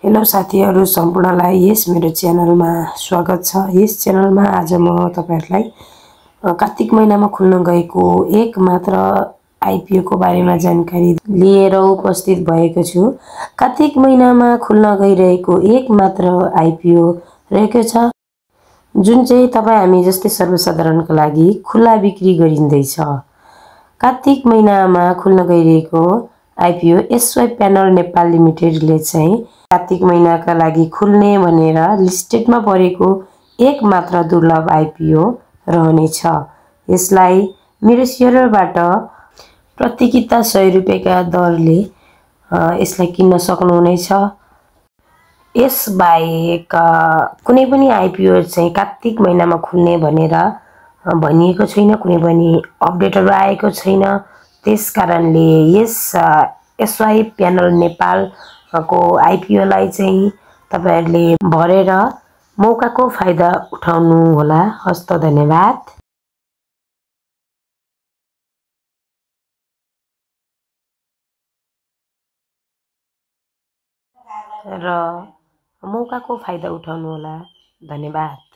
Hello साथीहरु सम्पूर्णलाई यस मेरो च्यानलमा स्वागत छ। यस च्यानलमा आज म तपाईहरुलाई कार्तिक महिनामा खुल्न गएको एक मात्र आईपीओ को बारेमा जानकारी लिएर उपस्थित भएको छु। कार्तिक महिनामा खुल्न गइरहेको एक मात्र आईपीओ रहेको छ, जुन चाहिँ तपाई हामी जस्तै सर्वसाधारणका लागि खुला बिक्री गरिँदैछ। कार्तिक महिनामा खुल्न गइरहेको आईपीओ एसवाई प्यानल नेपाल लिमिटेडले चाहिँ कार्तिक महिनाका लागि खुल्ने भनेर लिस्टेडमा परेको एक मात्र दुर्लभ आईपीओ रहनेछ। यसलाई मेरो शेयरबाट प्रति किता 100 रुपैयाँका दरले यसलाई किन्न सक्नुहुनेछ। यस बाहेक कुनै पनि आईपीओ चाहिँ कार्तिक महिनामा खुल्ने भनेर भनिएको छैन, कुनै पनि अपडेटहरु आएको छैन। त्यसकारणले यस एसवाई प्यानल नेपाल को आईपीओ लाई चाहिँ तपाईहरुले भरेर मौकाको फाइदा उठाउनु होला। हस्त धन्यवाद। र मौकाको फाइदा उठाउनु होला। धन्यवाद।